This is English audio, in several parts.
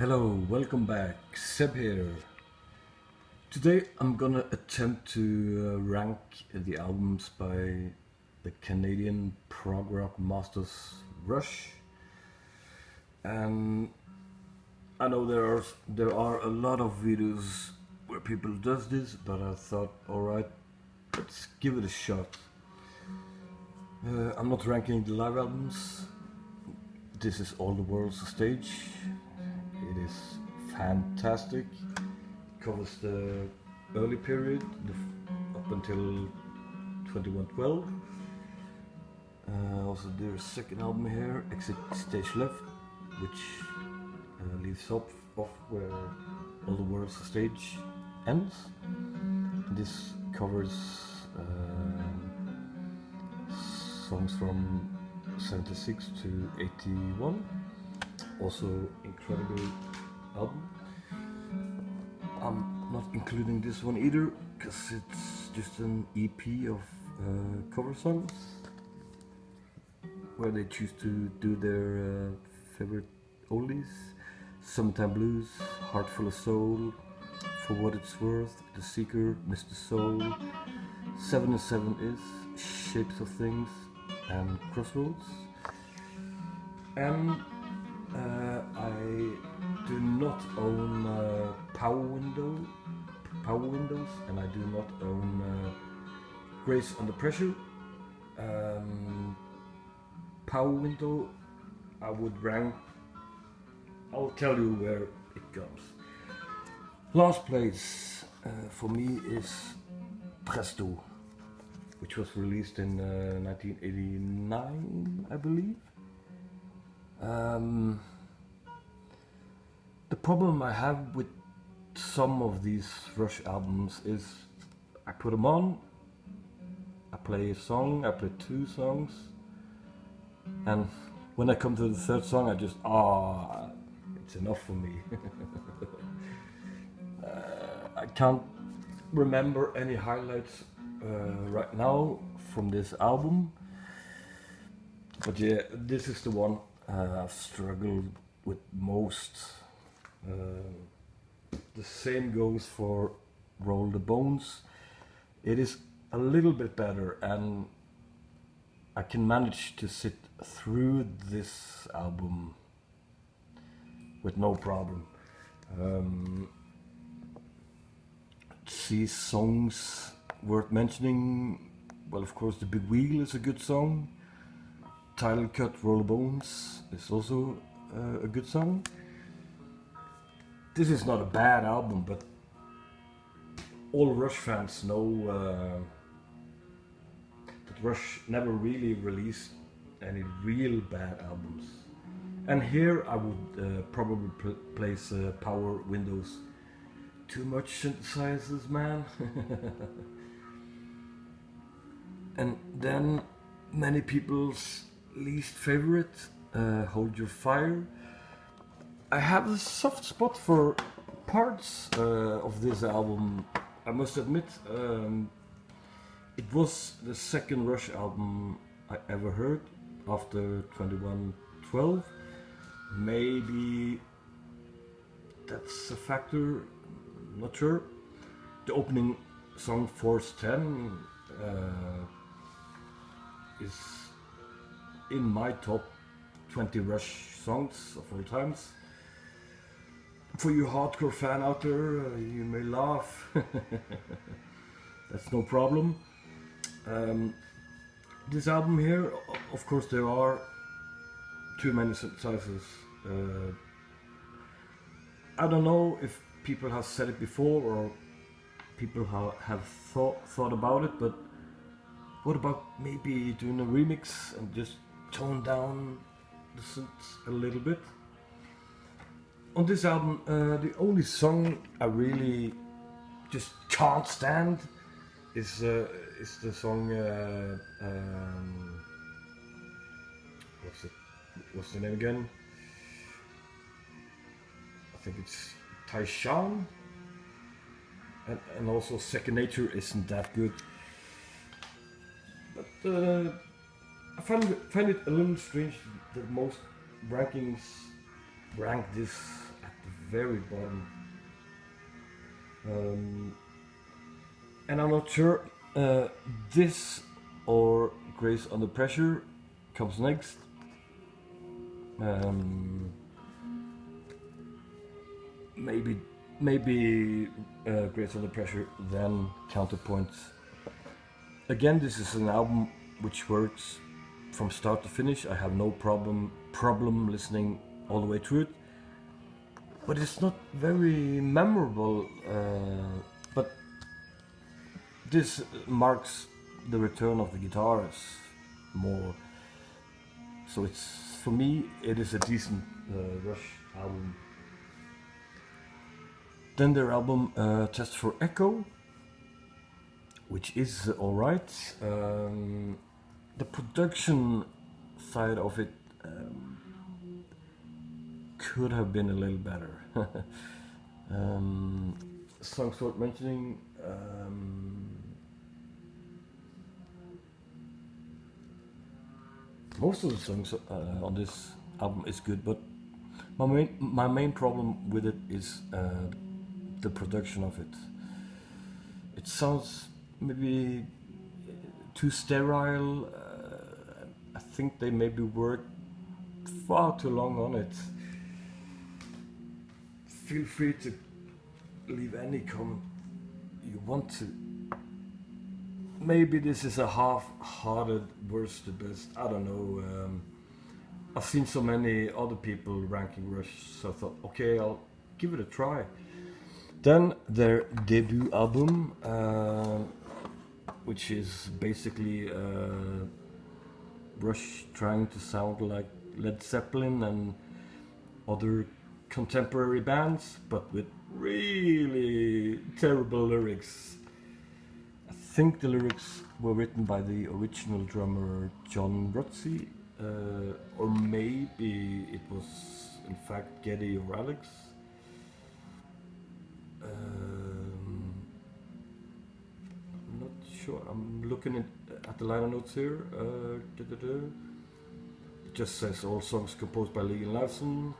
Hello, welcome back. Seb here. Today I'm gonna attempt to rank the albums by the Canadian prog rock masters Rush. And I know there are a lot of videos where people does this, but I thought, alright, let's give it a shot. I'm not ranking the live albums. This is All the World's a Stage. It is fantastic. Covers the early period, up until 2112. Also their second album here, Exit Stage Left, which leaves off where All the World's a Stage ends. This covers songs from 76 to 81. Also incredible album. I'm not including this one either because it's just an EP of cover songs where they choose to do their favorite oldies: Summertime Blues, Heart Full of Soul, For What It's Worth, The Seeker, Mr. Soul, 7 and 7 Is, Shapes of Things, and Crossroads. And I do not own Power Windows, and I do not own Grace Under Pressure. Power Window, I would rank. I'll tell you where it comes. Last place for me is Presto, which was released in 1989, I believe. The problem I have with some of these Rush albums is I put them on, I play a song, I play two songs, and when I come to the third song I just, it's enough for me. I can't remember any highlights right now from this album, but yeah, this is the one I've struggled with most. The same goes for Roll the Bones. It is a little bit better, and I can manage to sit through this album with no problem. See, songs worth mentioning. Well, of course, The Big Wheel is a good song. Title Cut, Roll the Bones is also a good song. This is not a bad album, but all Rush fans know that Rush never really released any real bad albums. And here I would probably place Power Windows. Too much synthesizers, man. And then many people's least favorite, Hold Your Fire. I have a soft spot for parts of this album, I must admit. It was the second Rush album I ever heard after 2112. Maybe that's a factor, not sure. The opening song, Force 10, is in my top 20 Rush songs of all times. For you hardcore fan out there, you may laugh. That's no problem. This album here, of course, there are too many synthesizers. I don't know if people have said it before or people have thought about it, but what about maybe doing a remix and just tone down the synths a little bit? On this album, the only song I really just can't stand is the song. What's the name again? I think it's Taishan, and also Second Nature isn't that good. But I find it a little strange that most rankings rank this at the very bottom. And I'm not sure this or Grace Under Pressure comes next. Maybe Grace Under Pressure, then Counterpoint. Again, this is an album which works from start to finish. I have no problem listening all the way through it, but it's not very memorable. But this marks the return of the guitars more. So it's, for me, it is a decent Rush album. Then their album Test for Echo, which is alright. The production side of it could have been a little better. Songs worth mentioning. Most of the songs on this album is good, but my main problem with it is the production of it. It sounds maybe too sterile. I think they maybe worked far too long on it. Feel free to leave any comment you want to. Maybe this is a half-hearted worst to best. I don't know. I've seen so many other people ranking Rush, so I thought, okay, I'll give it a try. Then their debut album, which is basically Rush trying to sound like Led Zeppelin and other contemporary bands, but with really terrible lyrics. I think the lyrics were written by the original drummer John Rutsey, or maybe it was in fact Geddy or Alex. I'm not sure. I'm looking at the liner notes here. It just says all songs composed by Lee and Larson.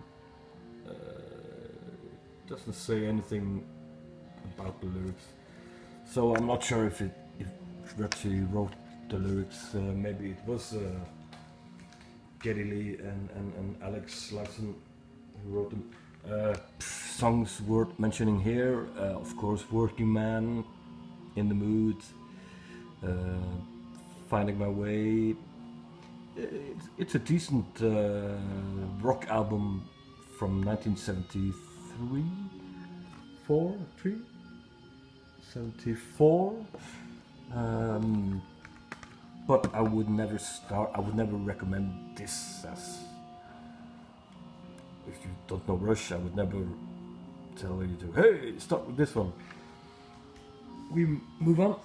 Doesn't say anything about the lyrics, so I'm not sure if Rutsey wrote the lyrics. Maybe it was Geddy Lee and Alex Larson who wrote them. Songs worth mentioning here, of course, Working Man, In the Mood, Finding My Way. It's a decent rock album from 1973, 74. But I would never recommend this as, if you don't know Rush, I would never tell you to, hey, start with this one. We move on.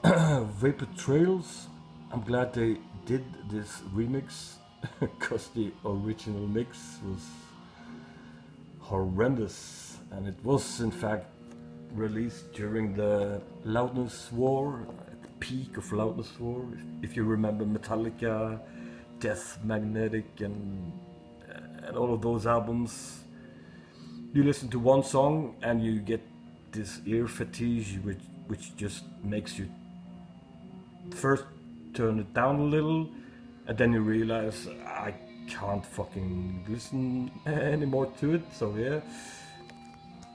Vapor Trails. I'm glad they did this remix, because the original mix was horrendous, and it was in fact released during the Loudness War, at the peak of Loudness War. If you remember Metallica, Death Magnetic, and all of those albums, you listen to one song and you get this ear fatigue, which just makes you first turn it down a little, and then you realize I can't fucking listen anymore to it. So yeah,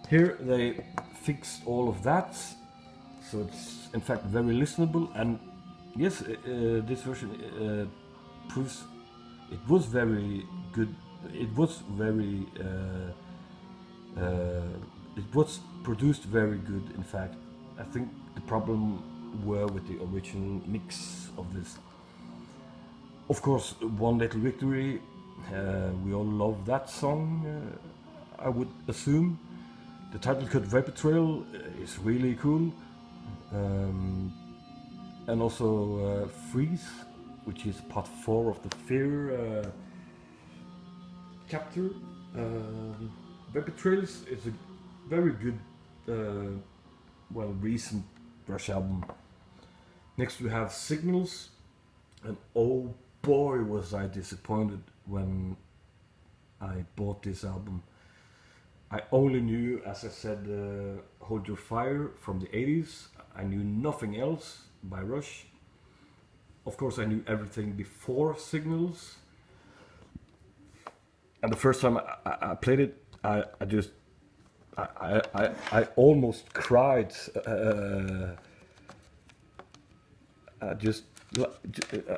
here they fixed all of that, so it's in fact very listenable. And yes, this version proves it was very good. It was very it was produced very good. In fact, I think the problem were with the original mix of this. Of course, One Little Victory, we all love that song, I would assume. The title cut Vapor Trail is really cool. And also Freeze, which is part 4 of the Fear chapter. Vapor Trails is a very good, recent Rush album. Next we have Signals, and oh boy was I disappointed when I bought this album. I only knew, as I said, Hold Your Fire from the 80s. I knew nothing else by Rush. Of course, I knew everything before Signals. And the first time I played it, I just I almost cried. I just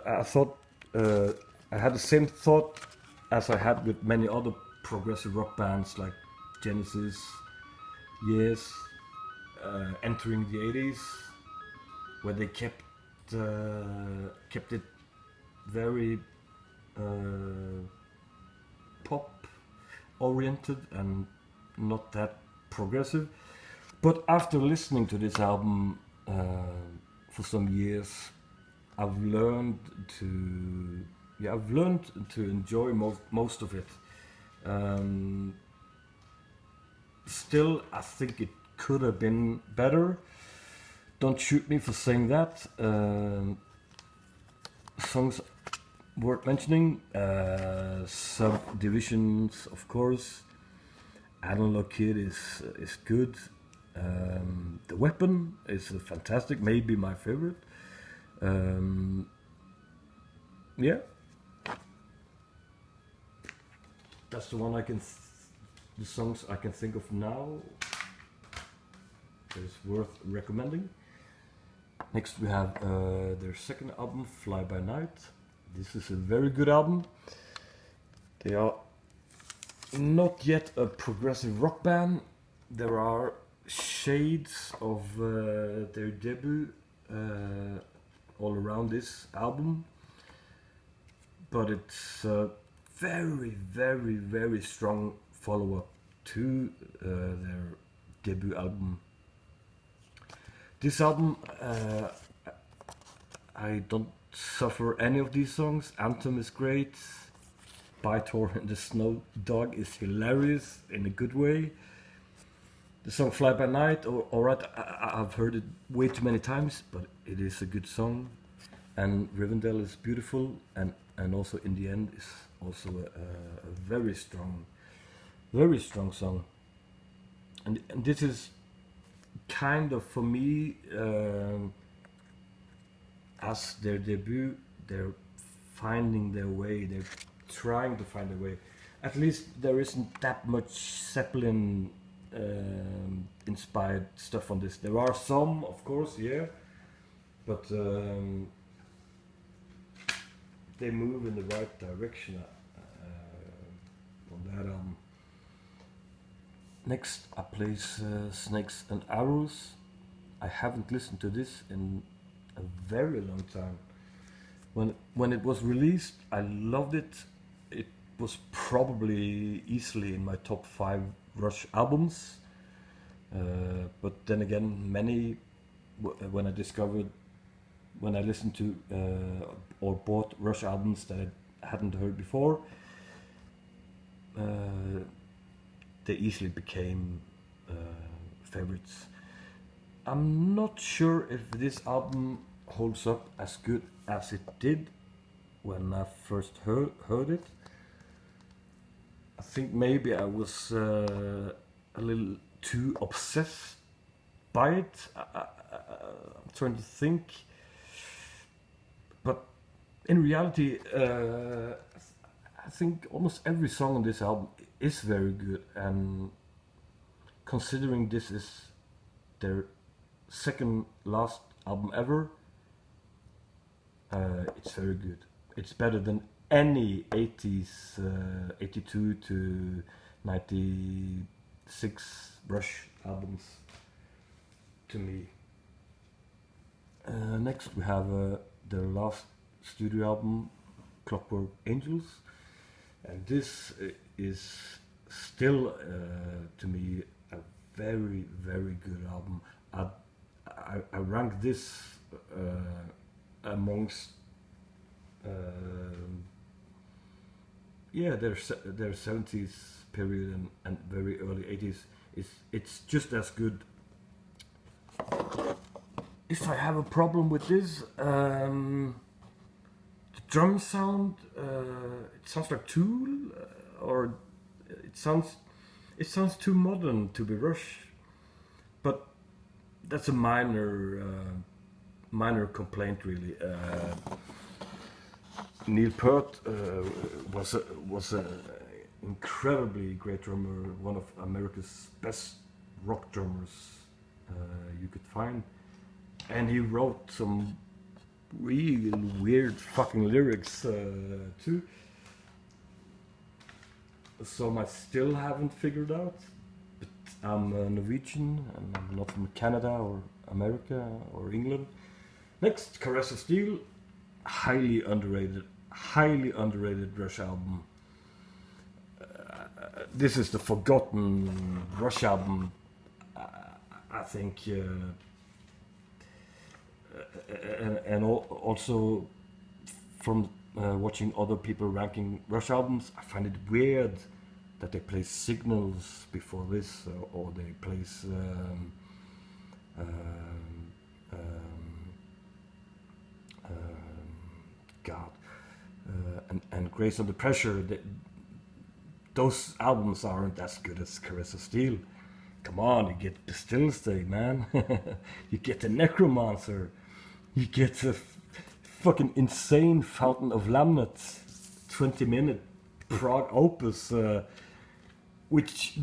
I thought I had the same thought as I had with many other progressive rock bands like Genesis, Yes, entering the 80s, where they kept it very pop oriented and not that progressive. But after listening to this album for some years, I've learned to enjoy most of it. Still, I think it could have been better. Don't shoot me for saying that. Songs worth mentioning: Subdivisions, of course. Analog Kid is good. The Weapon is fantastic, maybe my favorite. Yeah, that's the one the songs I can think of now. That is worth recommending. Next we have their second album, Fly By Night. This is a very good album. They are not yet a progressive rock band. There are shades of their debut all around this album, but it's a very, very, very strong follow-up to their debut album. This album, I don't suffer any of these songs. Anthem is great. Bytor and the Snow Dog is hilarious in a good way. The song Fly By Night, alright, I've heard it way too many times, but it is a good song. And Rivendell is beautiful, and also In the End is also a very strong song. And this is kind of, for me, as their debut, they're finding their way, they're trying to find their way. At least there isn't that much Zeppelin inspired stuff on this. There are some, of course, yeah, but they move in the right direction on that album. Next, I place Snakes and Arrows. I haven't listened to this in a very long time. When it was released, I loved it. It was probably easily in my top 5 Rush albums. But then again, many when I listened to or bought Rush albums that I hadn't heard before, they easily became favorites. I'm not sure if this album holds up as good as it did when I first heard it. I think maybe I was a little too obsessed by it. I'm trying to think, but in reality, I think almost every song on this album is very good, and considering this is their second last album ever, it's very good. It's better than any 80s, 82 to 96 Rush albums to me. Next we have their last studio album, Clockwork Angels, and this is still to me a very, very good album. I rank this amongst their 70s period and very early 80s. It's just as good. If I have a problem with this, the drum sound, it sounds like Tool, or it sounds it sounds too modern to be Rush, but that's a minor complaint really. Neil Peart was a incredibly great drummer, one of America's best rock drummers you could find, and he wrote some real weird fucking lyrics too. Some I still haven't figured out, but I'm Norwegian and I'm not from Canada or America or England. Next, Caress of Steel, highly underrated Rush album. This is the forgotten Rush album, I think, and also from watching other people ranking Rush albums, I find it weird that they play Signals before this, or they place God, and Grace Under Pressure. Those albums aren't as good as Caress of Steel. Come on, you get Bastille Day, man. You get the Necromancer. You get the fucking insane Fountain of Lamnet, 20-minute prog opus, which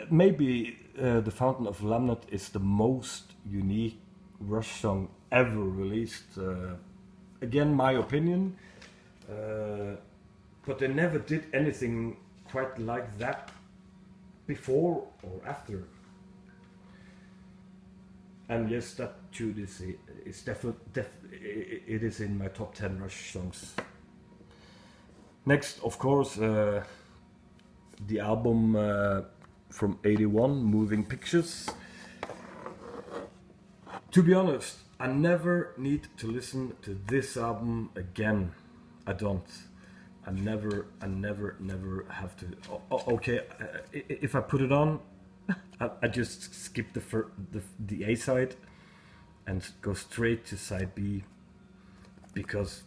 maybe the Fountain of Lamnet is the most unique Rush song ever released. Again, my opinion, but they never did anything quite like that before or after. And yes, that tune is definitely it is in my top 10 Rush songs. Next, of course, the album from '81, Moving Pictures. To be honest, I never need to listen to this album again. I don't. I never have to. Okay, if I put it on, I just skip the A side and go straight to side B, because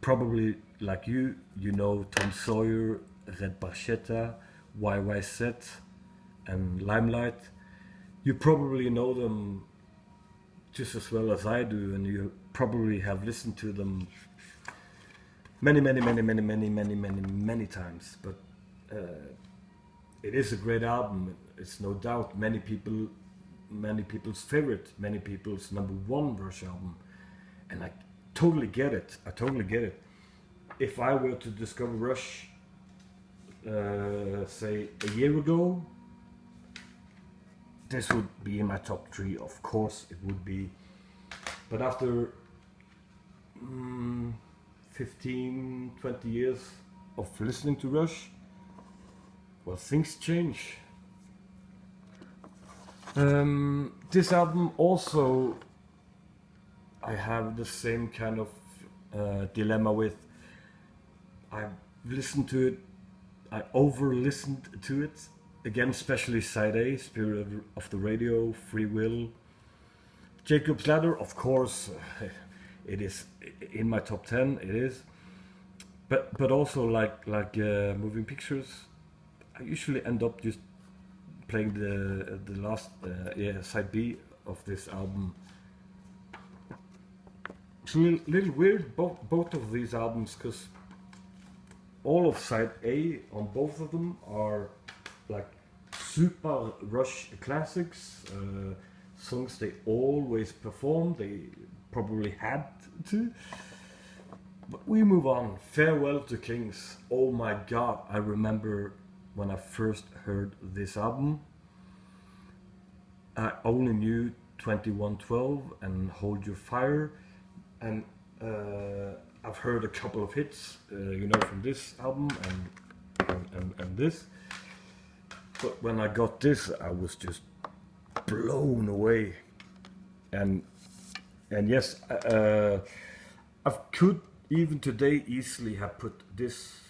probably like you know Tom Sawyer, Red Barchetta, YYZ, and Limelight. You probably know them just as well as I do, and you probably have listened to them many times. But it is a great album. It's no doubt many people's favorite, many people's number one Rush album, and I totally get it. If I were to discover Rush, say a year ago, this would be in my top 3. Of course, it would be. But after 15, 20 years of listening to Rush, well, things change. This album also, I have the same kind of dilemma with. I've listened to it, I over-listened to it, again, especially Side A, Spirit of the Radio, Free Will. Jacob's Ladder, of course, it is in my top 10, it is. But also like Moving Pictures, I usually end up just playing the last side B of this album. It's a little weird, both of these albums, because all of side A on both of them are like super Rush classics, songs they always perform, they probably had to. But we move on. Farewell to Kings. Oh my god, I remember when I first heard this album. I only knew 2112 and Hold Your Fire, and I've heard a couple of hits, from this album and this. But when I got this, I was just blown away. And yes, I could even today easily have put this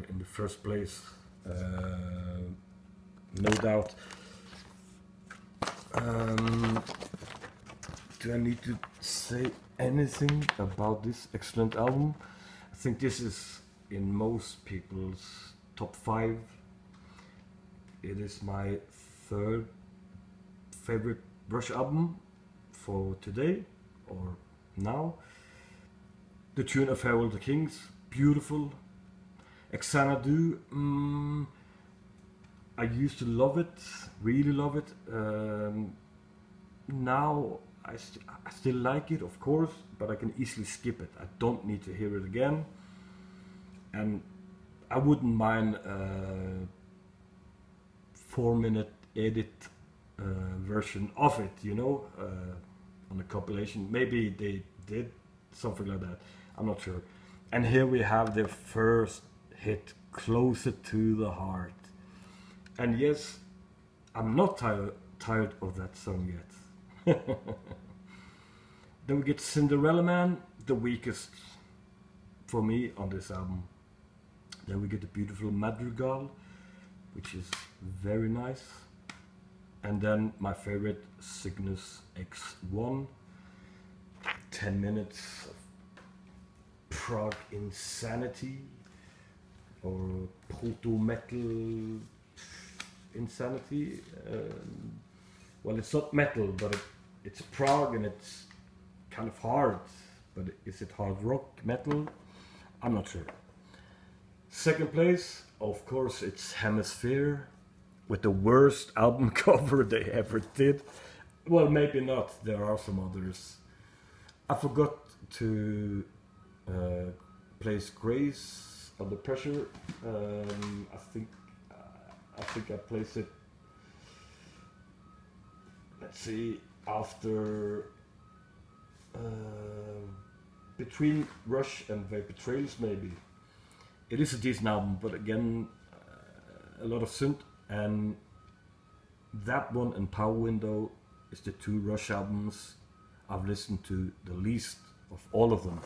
in the first place, no doubt. Do I need to say anything about this excellent album? I think this is in most people's top 5. it is my third favorite Rush album for today or now. The tune of Farewell to Kings, beautiful. Xanadu, I used to love it, really love it. Now I still like it, of course, but I can easily skip it. I don't need to hear it again. And I wouldn't mind a 4-minute edit version of it, you know, on a compilation. Maybe they did something like that, I'm not sure. And here we have the first hit, Closer to the Heart. And yes, I'm not tired of that song yet. Then we get Cinderella Man, the weakest for me on this album. Then we get the beautiful Madrigal, which is very nice. And then my favorite, Cygnus X1. 10 minutes of prog insanity or proto metal insanity. Well, it's not metal, but it's prog and it's kind of hard. But is it hard rock metal? I'm not sure. Second place, of course, it's Hemisphere with the worst album cover they ever did. Well, maybe not. There are some others. I forgot to place Grace Under Pressure. I think I placed it. Let's see, after between Rush and Vapor Trails, maybe. It is a decent album, but again, a lot of synth, and that one and Power Window is the two Rush albums I've listened to the least of all of them.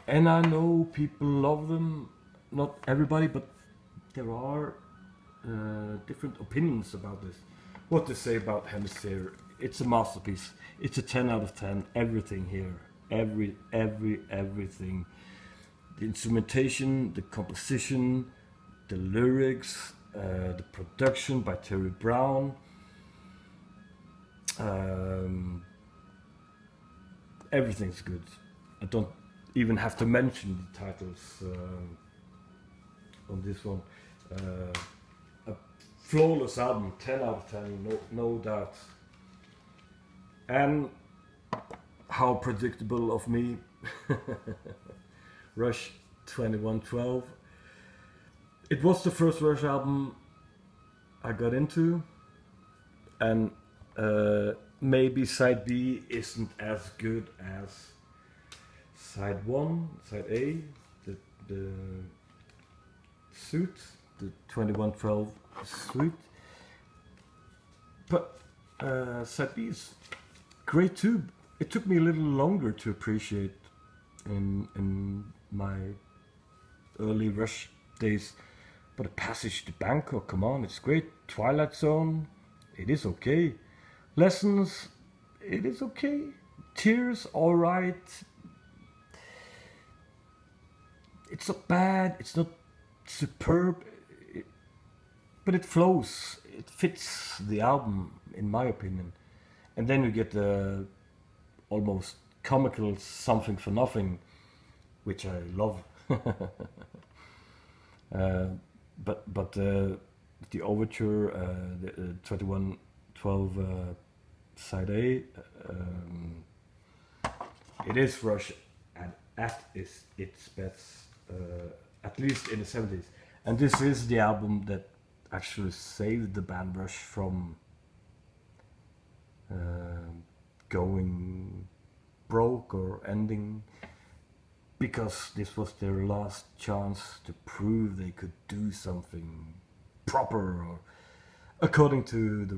And I know people love them, not everybody, but there are different opinions about this. What to say about Hemisphere? It's a masterpiece. It's a 10 out of 10. Everything here, everything. The instrumentation, the composition, the lyrics, the production by Terry Brown. Everything's good. I don't even have to mention the titles on this one. A flawless album, 10 out of 10, no doubt. And how predictable of me. Rush 2112. It was the first Rush album I got into, and maybe side B isn't as good as side 1, side A, the suit, the 2112 suite. But side B is great too. It took me a little longer to appreciate in my early Rush days. But a Passage to Bangkok, come on, it's great. Twilight Zone, it is okay. Lessons, it is okay. Tears, alright. It's not bad, it's not superb, but it flows. It fits the album, in my opinion. And then you get the almost comical Something for Nothing, which I love. But the overture, the 2112 side A, it is Rush at its best, at least in the 70s. And this is the album that actually saved the band Rush from going broke or ending, because this was their last chance to prove they could do something proper, or according to the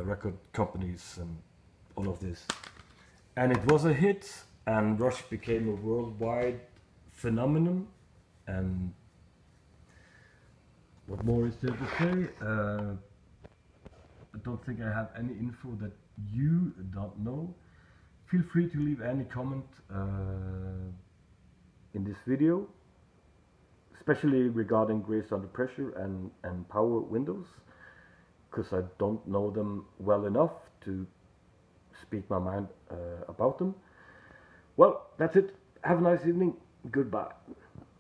record companies and all of this. And it was a hit, and Rush became a worldwide phenomenon. And what more is there to say? I don't think I have any info that you don't know. Feel free to leave any comment in this video, especially regarding Grace Under Pressure and Power Windows. because I don't know them well enough to speak my mind about them. Well, that's it. Have a nice evening. Goodbye.